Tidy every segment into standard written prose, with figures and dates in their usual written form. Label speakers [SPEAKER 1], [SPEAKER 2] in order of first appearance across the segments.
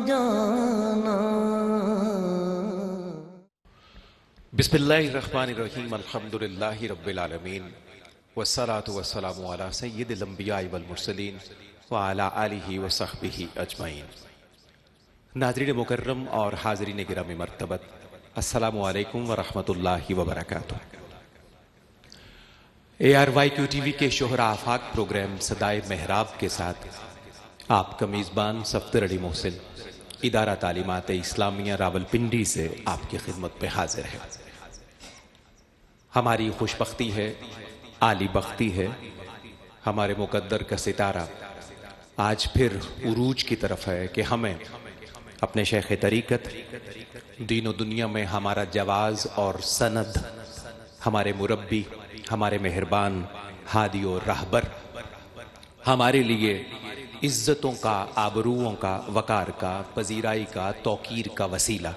[SPEAKER 1] جانا۔
[SPEAKER 2] بسم اللہ الرحمن الرحیم، الحمدللہ رب العالمین، والصلاة والسلام علی سید الانبیاء والمرسلین وعلی آلہ وصحبہ اجمعین۔ ناظرین مکرم اور حاضرین گرامی مرتبت، السلام علیکم ورحمۃ اللہ وبرکاتہ۔ ARYQ ٹی وی کے شہرا آفاق پروگرام صدائے محراب کے ساتھ آپ کا میزبان صفدر علی محسن ادارہ تعلیمات اسلامیہ راولپنڈی سے آپ کی خدمت پہ حاضر ہے۔ ہماری خوش بختی ہے، عالی بختی ہے، ہمارے مقدر کا ستارہ آج پھر عروج کی طرف ہے کہ ہمیں اپنے شیخ طریقت، دین و دنیا میں ہمارا جواز اور سند، ہمارے مربی، ہمارے مہربان، ہادی و رہبر، ہمارے لیے عزتوں کا، آبروؤں کا، وقار کا، پذیرائی کا، توقیر کا وسیلہ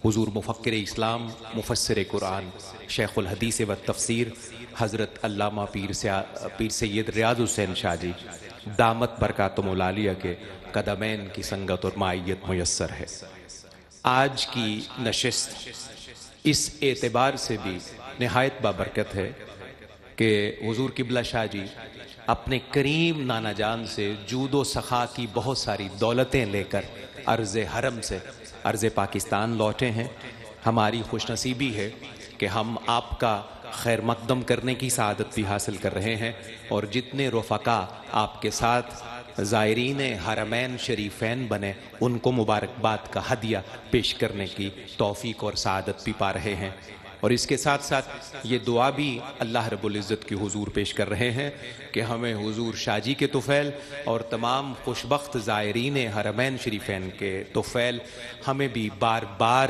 [SPEAKER 2] حضور مفکر اسلام، مفسر قرآن، شیخ الحدیث و تفسیر حضرت علامہ پیر سید ریاض حسین شاہ جی دامت برکاتہم العالیہ کے قدمین کی سنگت اور معیت میسر ہے۔ آج کی نشست اس اعتبار سے بھی نہایت بابرکت ہے کہ حضور قبلہ شاہ جی اپنے کریم نانا جان سے جود و سخا کی بہت ساری دولتیں لے کر ارض حرم سے ارض پاکستان لوٹے ہیں۔ ہماری خوش نصیبی ہے کہ ہم آپ کا خیر مقدم کرنے کی سعادت بھی حاصل کر رہے ہیں، اور جتنے رفقا آپ کے ساتھ زائرین حرمین شریفین بنے ان کو مبارکباد کا ہدیہ پیش کرنے کی توفیق اور سعادت بھی پا رہے ہیں۔ اور اس کے ساتھ ساتھ یہ دعا بھی اللہ رب العزت کی حضور پیش کر رہے ہیں کہ ہمیں حضور شاہ جی کے طفیل اور تمام خوشبخت زائرین حرمین شریفین کے طفیل ہمیں بھی بار بار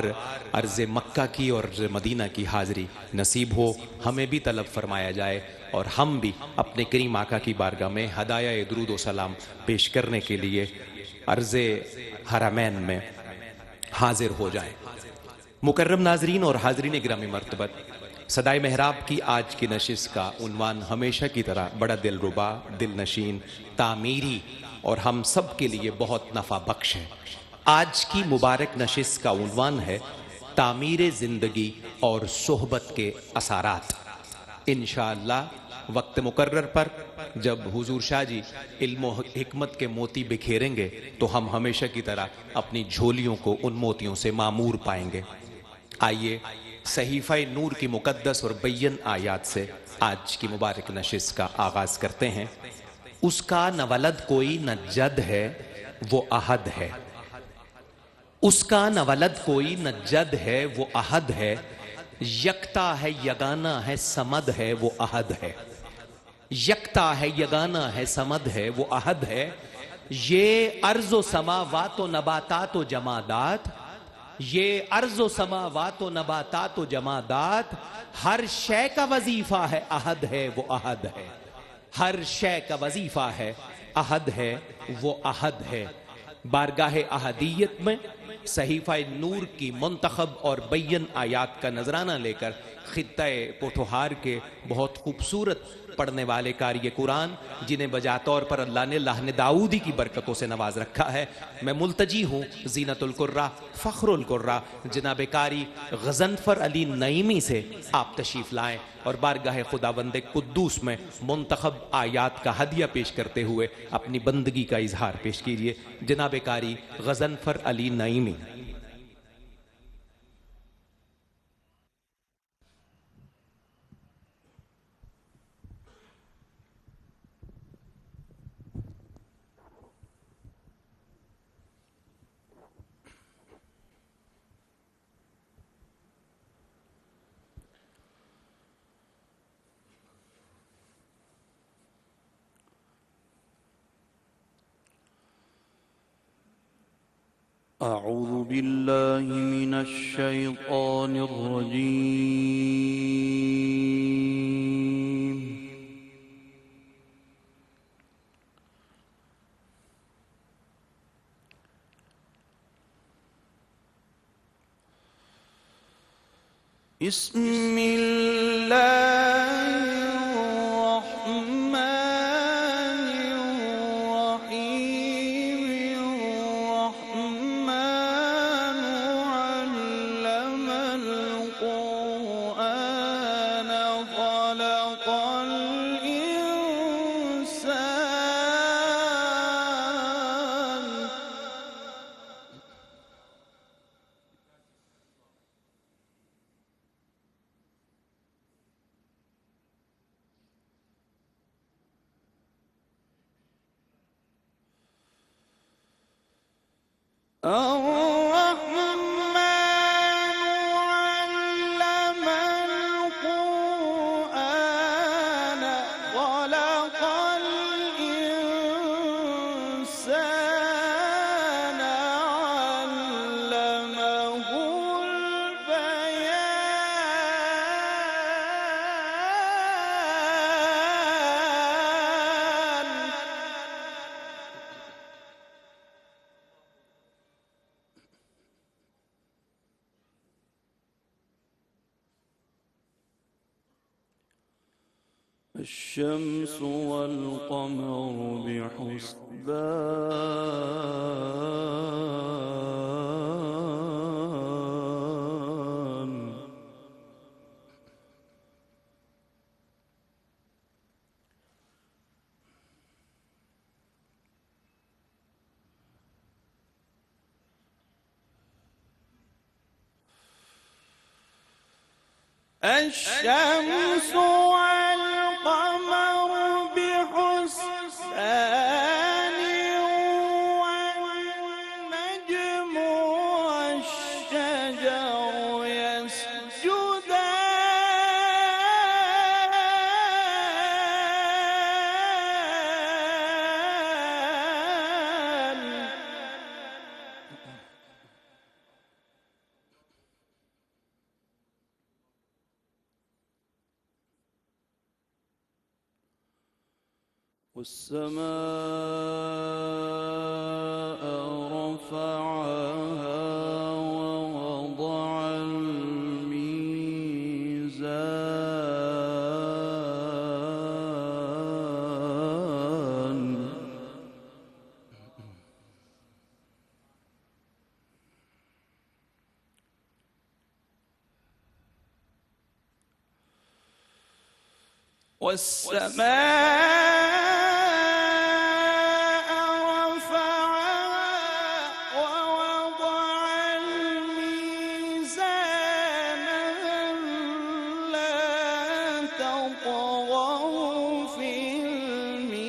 [SPEAKER 2] عرض مکہ کی اور عرض مدینہ کی حاضری نصیب ہو، ہمیں بھی طلب فرمایا جائے اور ہم بھی اپنے کریم آقا کی بارگاہ میں ہدایہ درود و سلام پیش کرنے کے لیے عرض حرمین میں حاضر ہو جائیں۔ مکرم ناظرین اور حاضرین گرامی مرتبت، صدائے محراب کی آج کی نشست کا عنوان ہمیشہ کی طرح بڑا دلربا، دل نشین، تعمیری اور ہم سب کے لیے بہت نفع بخش ہے۔ آج کی مبارک نشست کا عنوان ہے تعمیر زندگی اور صحبت کے اثرات۔ انشاءاللہ وقت مقرر پر جب حضور شاہ جی علم و حکمت کے موتی بکھیریں گے تو ہم ہمیشہ کی طرح اپنی جھولیوں کو ان موتیوں سے معمور پائیں گے۔ آئیے صحیفہ نور کی مقدس اور بین آیات سے آج کی مبارک نشست کا آغاز کرتے ہیں۔ اس کا نہ ولد کوئی نہ جد ہے وہ احد ہے، اس کا نہ ولد کوئی نہ جد ہے وہ احد ہے، یکتا ہے یگانہ ہے سمد ہے وہ احد ہے، یکتا ہے یگانہ ہے سمد ہے وہ احد ہے، یہ ارض و سماوات و نباتات و جمادات، یہ ارض و سماوات و نباتات و جمادات، ہر شے کا وظیفہ ہے احد ہے وہ احد ہے، ہر شے کا وظیفہ ہے احد ہے وہ احد ہے۔ بارگاہ احدیت میں صحیفہ نور کی منتخب اور بین آیات کا نذرانہ لے کر خطہ پوٹھوہار کے بہت خوبصورت پڑھنے والے قاری قرآن جنہیں بجا طور پر اللہ نے لحن داؤدی کی برکتوں سے نواز رکھا ہے، میں ملتجی ہوں زینت القرہ، فخر القرہ جناب قاری غضنفر علی نعیمی سے آپ تشریف لائیں اور بارگاہ خداوند قدوس میں منتخب آیات کا ہدیہ پیش کرتے ہوئے اپنی بندگی کا اظہار پیش کیجئے۔ جناب قاری غضنفر علی نعیمی۔
[SPEAKER 3] أعوذ بالله من الشيطان الرجيم بسم الله الرحمن الرحيم الرحمن علم القرآن خلق الإنسان علمه البيان. الشمس والقمر بحسبان. الشمس والقمر بحسبان والنجم والشجر يسجدان. والسماء رفعها ووضع الميزان. والسماء رفعها ووضع الميزان ألا تطغوا في الميزان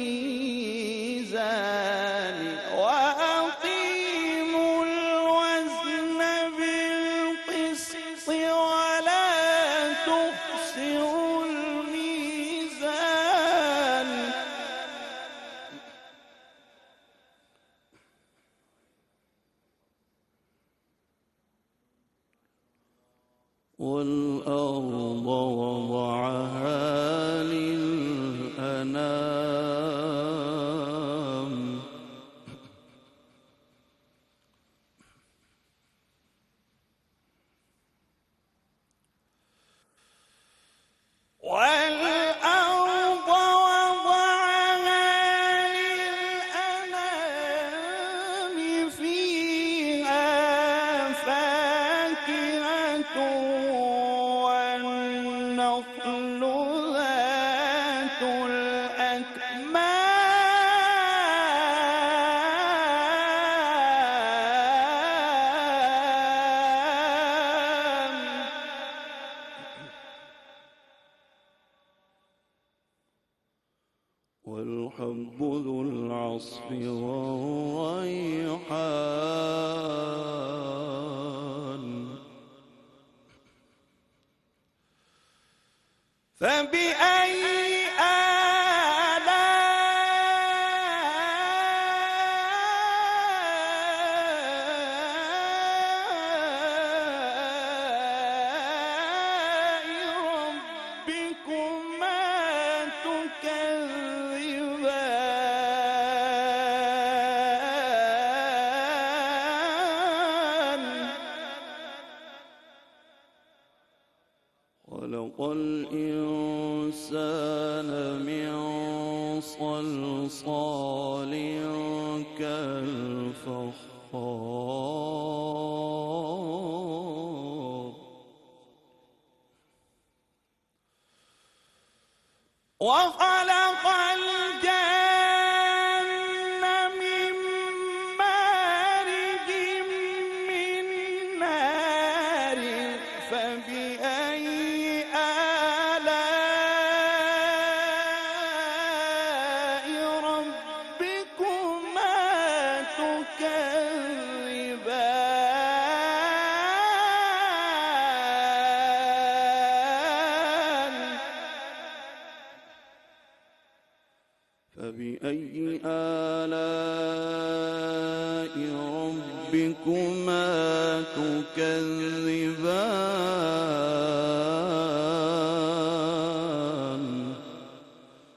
[SPEAKER 3] وأقيموا الوزن بالقسط ولا تخسروا الميزان. والأرض وضعها للأنام. والأرض وضعها للأنام فيها فاكهة والنخل ذات الأكمام. والحب ذو العصف والريحان. فبأي آلاء ربكما تكذبان. خلق الإنسان من صلصال كالفخار. وخلق الجن من مارج من نار. فبأي آلاء ربكما تكذبان. فبأي آلاء ربكما تكذبان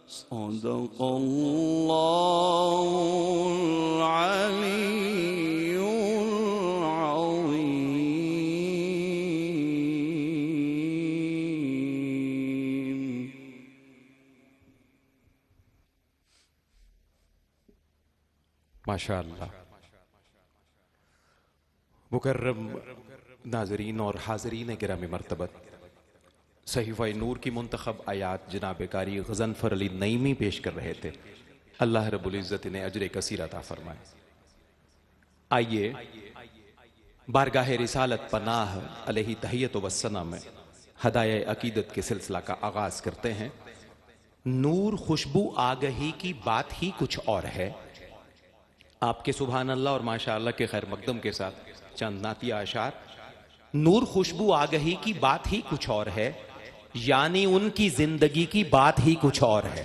[SPEAKER 3] صدق الله العلي العظيم.
[SPEAKER 2] ماشاء اللہ. مکرم ناظرین اور حاضرین گرامی مرتبت، صحیفہ نور کی منتخب آیات جناب قاری غضنفر علی نعیمی پیش کر رہے تھے. اللہ رب العزت نے اجر کثیر عطا فرمائے. آئیے بارگاہ رسالت پناہ علیہ تحیت و ثنا میں ہدایہ عقیدت کے سلسلہ کا آغاز کرتے ہیں. نور خوشبو آگہی کی بات ہی کچھ اور ہے. آپ کے سبحان اللہ اور ماشاءاللہ کے خیر مقدم کے ساتھ چند نعتیہ اشعار. نور خوشبو آگہی کی بات ہی کچھ اور ہے، یعنی ان کی زندگی کی بات ہی کچھ اور ہے.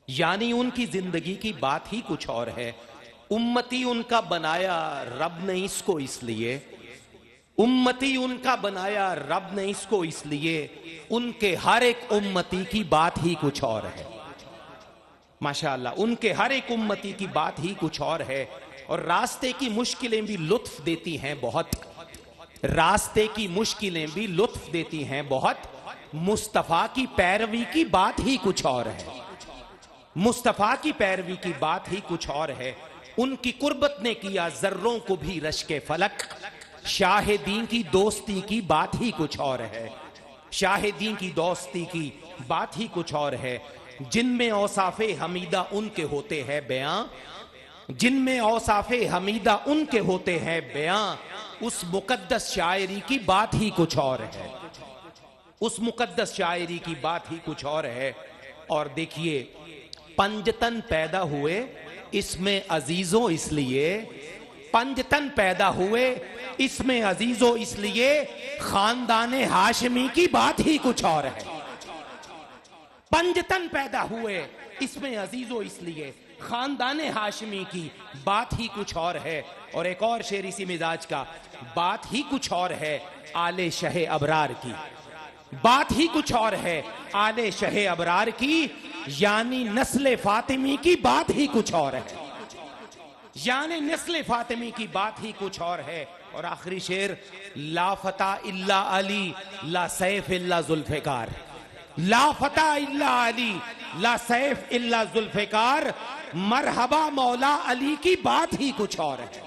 [SPEAKER 2] یعنی ان کی زندگی کی بات ہی کچھ اور ہے. امتی ان کا بنایا رب نے اس کو اس لیے، امتی ان کا بنایا رب نے اس کو اس لیے، ان کے ہر ایک امتی کی بات ہی کچھ اور ہے. ماشاءاللہ ان کے ہر ایک امتی کی بات ہی کچھ اور ہے. اور راستے کی مشکلیں بھی لطف دیتی ہیں بہت، راستے کی مشکلیں بھی لطف دیتی ہیں بہت. مصطفیٰ کی پیروی کی بات ہی کچھ اور ہے، مصطفیٰ کی پیروی کی بات ہی کچھ اور ہے. ان کی قربت نے کیا ذروں کو بھی رشک فلک، شاہدین کی دوستی کی بات ہی کچھ اور ہے، شاہدین کی دوستی کی بات ہی کچھ اور ہے. جن میں اوصاف حمیدہ ان کے ہوتے ہیں بیاں، جن میں اوصاف حمیدہ ان کے ہوتے ہیں بیاں، اس مقدس شاعری کی بات ہی کچھ اور ہے، اس مقدس شاعری کی بات ہی کچھ اور ہے. اور دیکھیے پنجتن پیدا ہوئے اس میں عزیزوں اس لیے، پنجتن پیدا ہوئے اس میں عزیزوں اس لیے، خاندان ہاشمی کی بات ہی کچھ اور ہے. پنجتن پیدا ہوئے اس میں عزیزوں اس لیے، خاندان ہاشمی کی بات ہی کچھ اور ہے. اور ایک اور شعر اسی مزاج کا، بات ہی کچھ اور ہے آل شہ ابرار کی، بات ہی کچھ اور ہے آل شہ ابرار کی، یعنی نسل فاطمی کی بات ہی کچھ اور ہے، یعنی نسل فاطمی کی بات ہی کچھ اور ہے. اور آخری شعر، لا فتح الا علی لا سیف الا ذوالفقار، لا فتح الا علی لا سیف الا ذوالفقار، مرحبا مولا علی کی بات ہی کچھ اور ہے،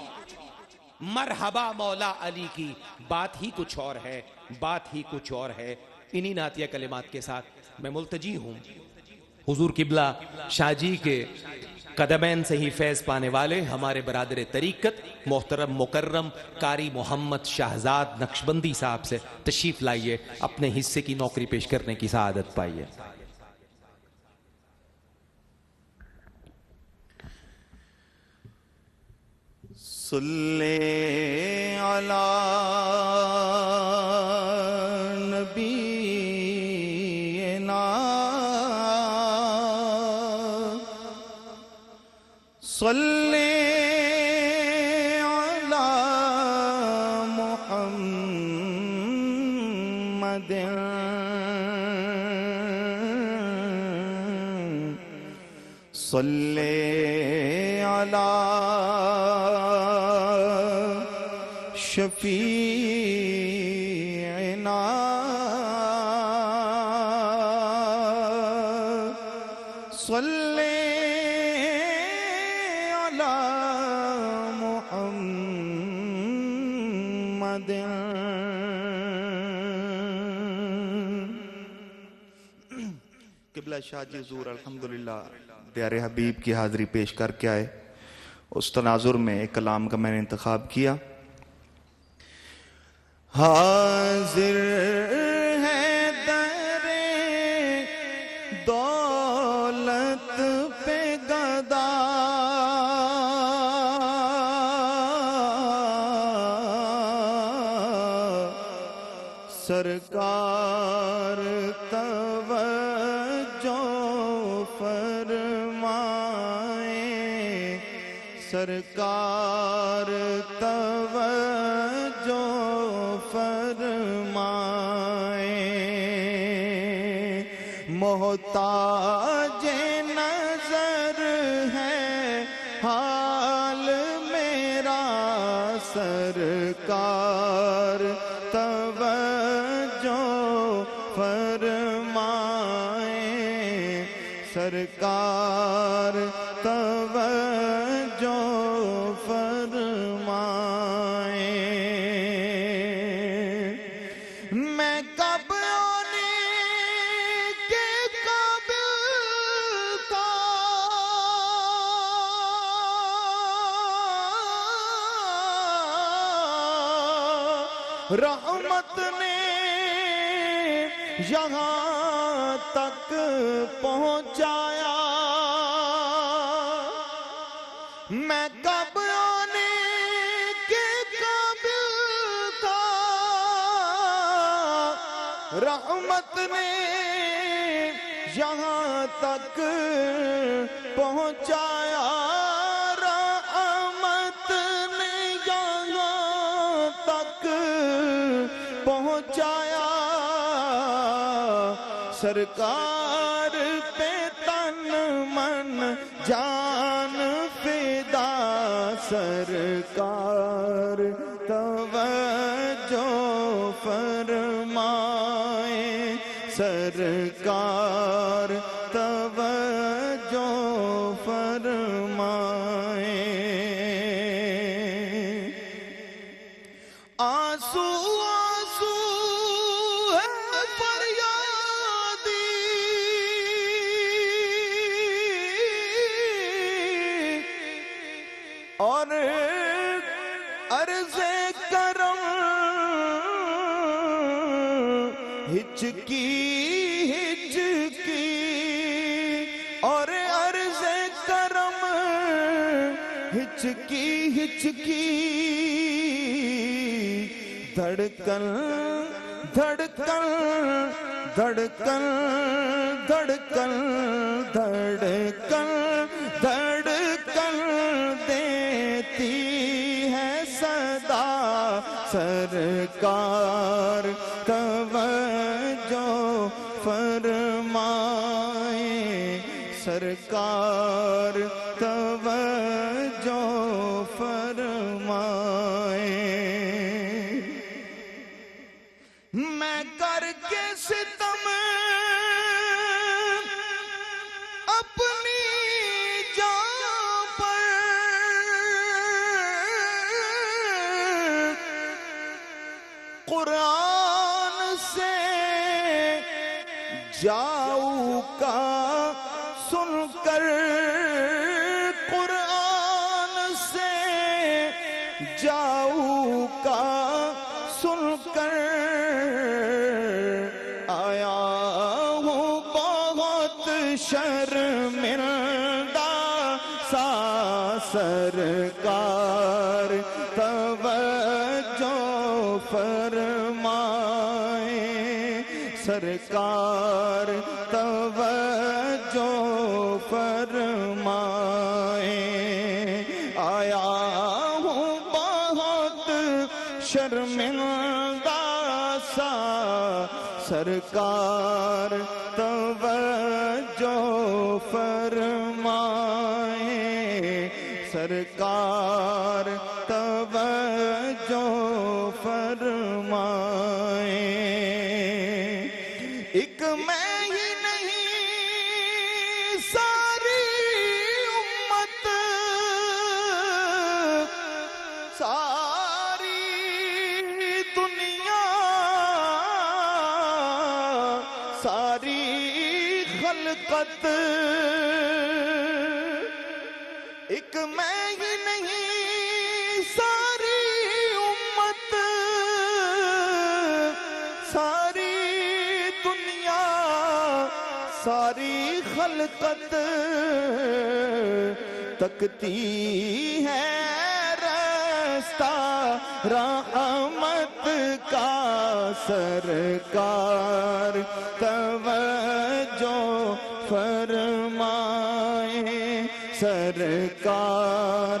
[SPEAKER 2] مرحبا مولا علی کی بات ہی کچھ اور ہے، بات ہی کچھ اور ہے. انہی نعتیہ کلمات کے ساتھ میں ملتجی ہوں حضور قبلہ شاہ جی کے قدمین سے ہی فیض پانے والے ہمارے برادر طریقت محترم مکرم قاری محمد شہزاد نقشبندی صاحب سے. تشریف لائیے، اپنے حصے کی نوکری پیش کرنے کی سعادت پائیے.
[SPEAKER 3] صلی علی نبینا صلی علی محمد صلی علی شفیعنا صلی علی محمد. قبلہ شاہ جی حضور الحمدللہ پیارے حبیب کی حاضری پیش کر کے آئے. اس تناظر میں ایک کلام کا میں نے انتخاب کیا. حاضر ہے در دولت پہ گدا، سرکار توجہ فرما. سرکار توجہ فرمائیں، محتاج نظر ہے حال میرا، سرکار توجہ فرمائیں، سرکار توجہ فرمائیں۔ میں کب آنے کے قابل تھا، رحمت نے یہاں تک پہنچایا، میں کب آنے کے قابل تھا، رحمت نے یہاں تک پہنچایا، رحمت نے یہاں تک پہنچایا، سرکار پہ تن من جان فدا، سرکار توجہ فرمائیں، سرکار توجہ فرمائیں۔ آنسو آنسو ہے فریادی، اور عرض کرم ہچکی ہچکی، اور عرض کرم ہچکی ہچکی، دھڑکن دھڑکن دھڑکن دھڑکن دھڑکن دھڑکن دیتی ہے صدا، سرکار توجہ فرمائیں، سرکار توجہ فرمائیں۔ میں کر کے ستم اپنی جان پر، قرآن سے جاؤ کا سن کر، قرآن سے جاؤ کا سن کر، آیا ہوں بہت شرمندہ سا، سرکار توجہ فرمائیں، سرکار توجہ فرمائیں، آیا ہوں بہت شرمندہ سا، سرکار توجہ فرمائیں، سرکار توجہ فرمائیں۔ ایک میں ہی نہیں ساری امت، ساری دنیا، ساری خلقت، ایک میں ہی نہیں ساری امت، ساری دنیا، ساری خلقت تکتی ہے راستہ رحمت کا، سرکار توجہ فرمائیں، سرکار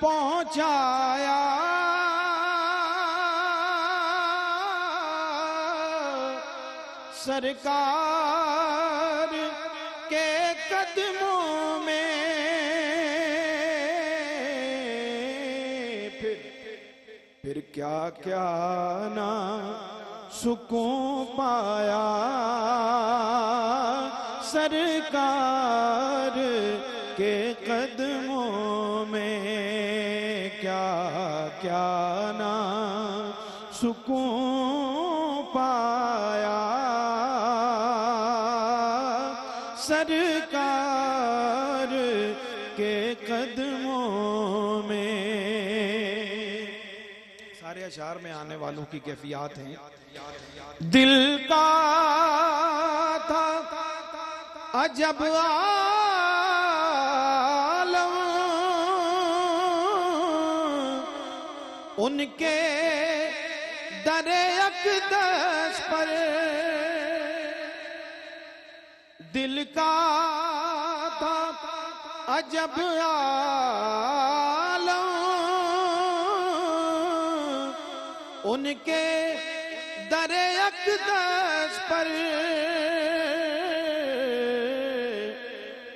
[SPEAKER 1] پہنچایا سرکار کے قدموں میں، پھر کیا کیا نہ سکون پایا سرکار کے قدموں میں، کیا کیا نہ سکون پایا سرکار کے قدموں میں۔ سارے اشعار میں آنے والوں کی کیفیات ہیں۔ دل کا تھا عجب عالم، ان کے در اقدس پر، دل کا تھا عجب عالم، ان کے در اقدس پر،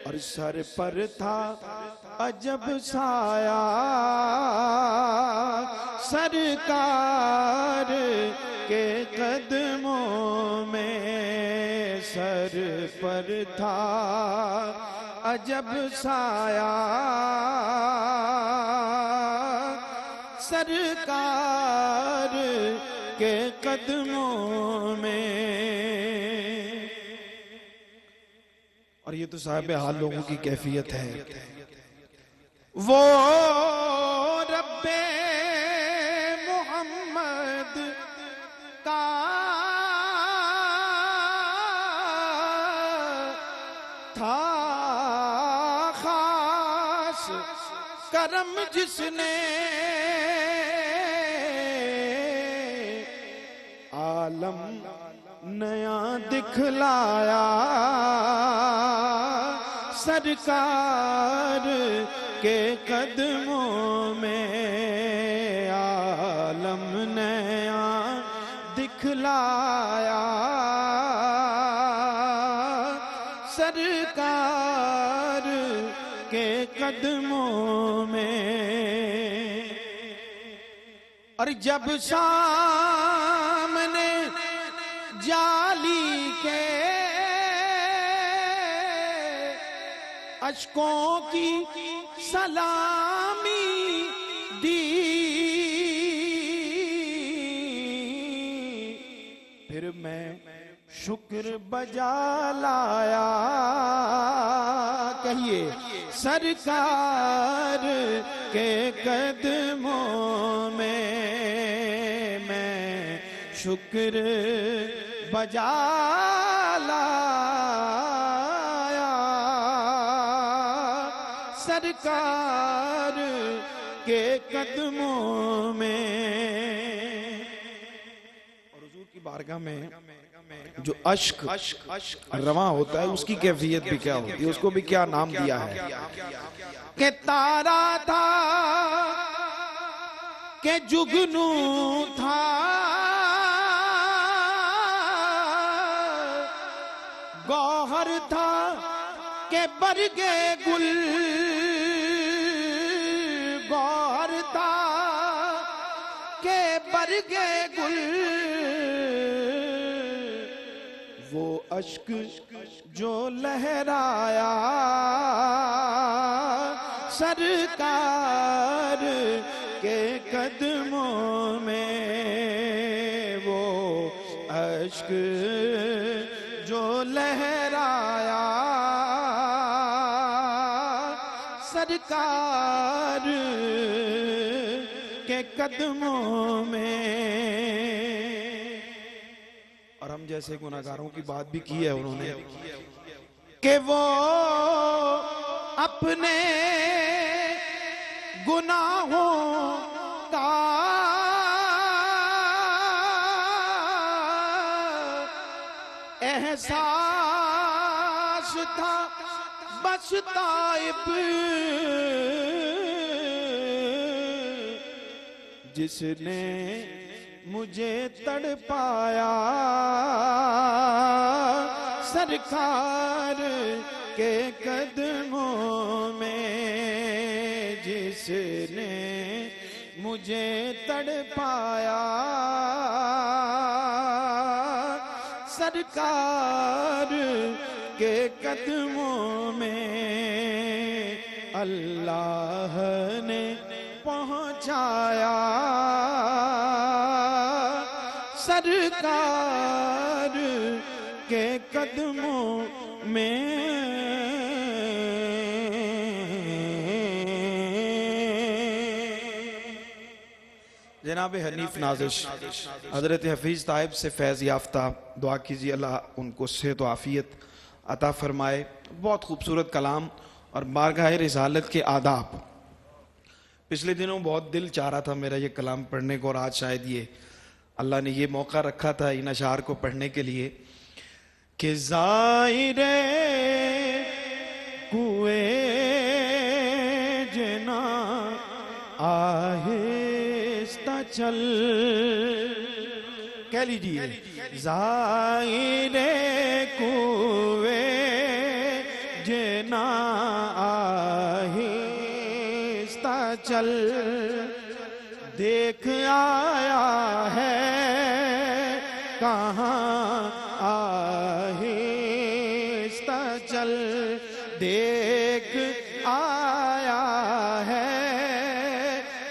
[SPEAKER 1] اور سر پر تھا عجب سایہ سرکار کے قدموں میں، سر پر تھا عجب سایہ سرکار کے قدموں میں۔ اور یہ تو صاحب حال لوگوں کی کیفیت ہے۔ وہ رب محمد کا تھا خاص کرم، جس نے عالم نیا دکھلایا سرکار کے قدموں میں، عالم نیا دکھلایا سرکار کے قدموں میں۔ اور جب سامنے جالی کے اشکوں کی سلامی دی، پھر میں شکر بجا لایا، کہیے سرکار کے قدموں میں، میں شکر بجا لایا سرکار کے قدموں میں۔ اور حضور کی بارگاہ میں جو عشق رواں ہوتا ہے، اس کی کیفیت بھی کیا ہوتی ہے، اس کو بھی کیا نام دیا ہے کہ تارا تھا کہ جگنو تھا، گوہر تھا کہ برگے گل، گوہر تھا کہ برگے گل، وہ اشک جو لہرایا سرکار کے قدموں میں، وہ اشک جو لہرایا سرکار کے قدموں میں۔ اور ہم جیسے گناہگاروں کی بات بھی کی ہے انہوں نے کہ وہ اپنے گناہوں کا احساس تھا بس تائب جس نے مجھے تڑپایا سرکار کے قدموں میں، جس نے مجھے تڑپایا سرکار کے قدموں میں، اللہ نے پہنچایا سرکار کے قدموں میں۔ جناب حنیف نازش حضرت حفیظ طائب سے فیض یافتہ، دعا کیجیے اللہ ان کو صحت و عافیت عطا فرمائے۔ بہت خوبصورت کلام اور بارگاہ رسالت کے آداب۔ پچھلے دنوں بہت دل چاہ رہا تھا میرا یہ کلام پڑھنے کو، اور آج شاید یہ اللہ نے یہ موقع رکھا تھا ان اشعار کو پڑھنے کے لیے کہ زائر کوئے جنا آہستہ چل، کہہ لیجیے زائر کوئے جنا آہستہ چل، دیکھ آیا ہے کہاں آہستہ چل، دیکھ آیا ہے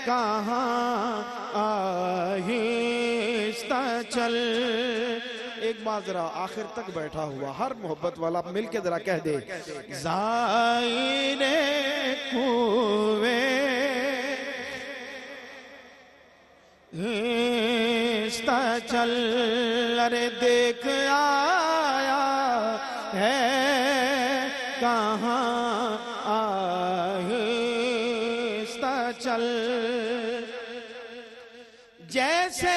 [SPEAKER 1] کہاں آہستہ چل۔ ایک بار ذرا آخر تک بیٹھا ہوا ہر محبت والا مل کے ذرا کہہ دے زائر کوئے آہستہ چل، ارے دیکھ آیا ہے کہاں آہستہ چل، جیسے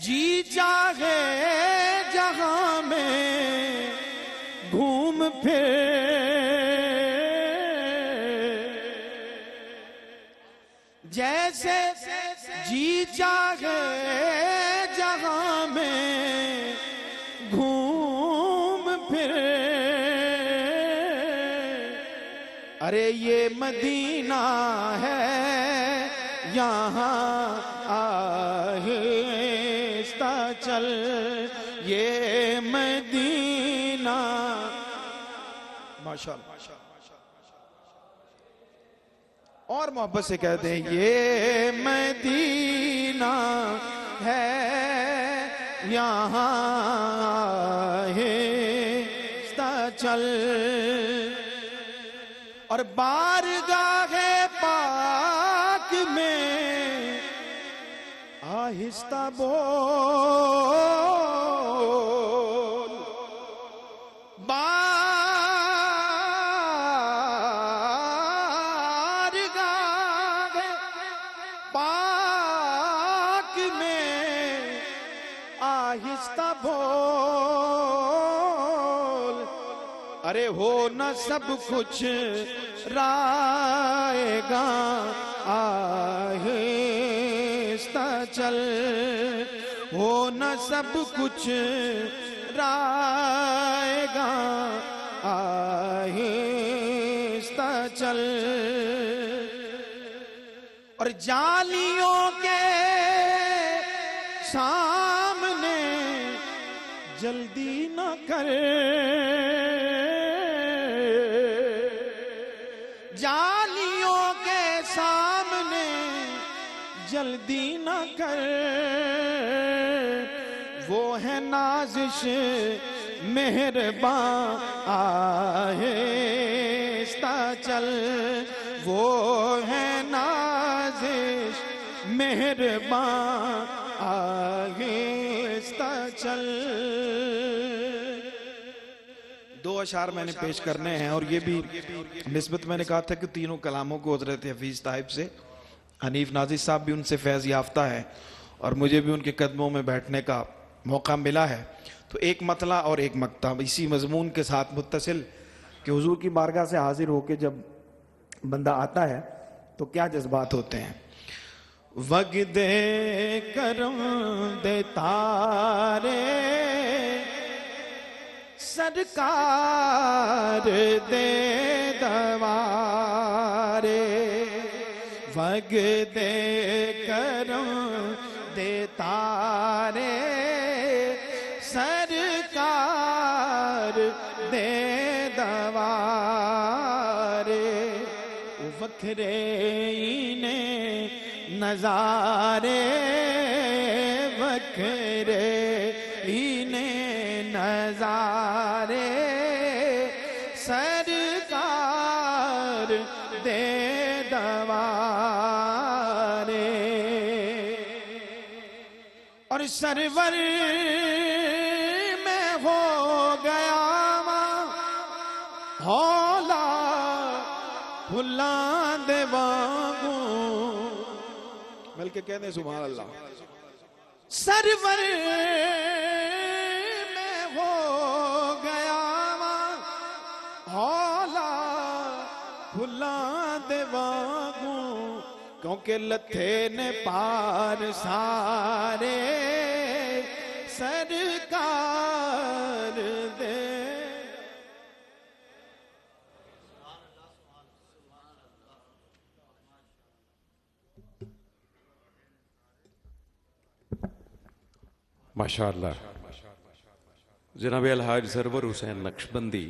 [SPEAKER 1] جی چاہے جہاں میں گھوم پھر، جیسے جی چاہے جہاں میں گھوم پھر، ارے یہ مدینہ ہے یہاں آہستہ چل، یہ مدینہ ماشاءاللہ اور محبت سے کہتے ہیں یہ مدینہ ہے یہاں آہستہ چل، اور بارگاہ پاک میں آہستہ بول، بارگاہ پاک میں آہستہ بول، ارے ہو نہ سب کچھ رائے گا آہستہ چل، ہو نہ سب کچھ رائے گا آہستہ چل، اور جالیوں کے سامنے جلدی نہ کر، جالیوں کے سامنے جلدی نہ کر، وہ ہے نازش مہرباں آہستہ چل، وہ ہے نازش مہرباں آہستہ چل۔ دو اشعار میں نے پیش کرنے ہیں، اور یہ بھی نسبت میں نے کہا تھا کہ تینوں کلاموں کو حضرت حفیظ طائب سے، حنیف نازش صاحب بھی ان سے فیض یافتہ ہے اور مجھے بھی ان کے قدموں میں بیٹھنے کا موقع ملا ہے، تو ایک مطلع اور ایک مقطع اسی مضمون کے ساتھ متصل کہ حضور کی بارگاہ سے حاضر ہو کے جب بندہ آتا ہے تو کیا جذبات ہوتے ہیں۔ وگدے کرم دے تارے سرکار دے دوارے وگدے کرم دے تارے سرکار دے دوارے وکھرے نے نظارے وکھرے نے نظارے سرکار دے دوارے اور سرور میں ہو گیا ہولا پھلاں دے وانگوں بلکہ کہنے سبحان اللہ سرور میں ہو گیا ہولا پھلاں دے وانگوں کیونکہ لتھے نے پار سارے سرکار دے
[SPEAKER 2] ماشاءاللہ جناب الحاج سرور حسین نقشبندی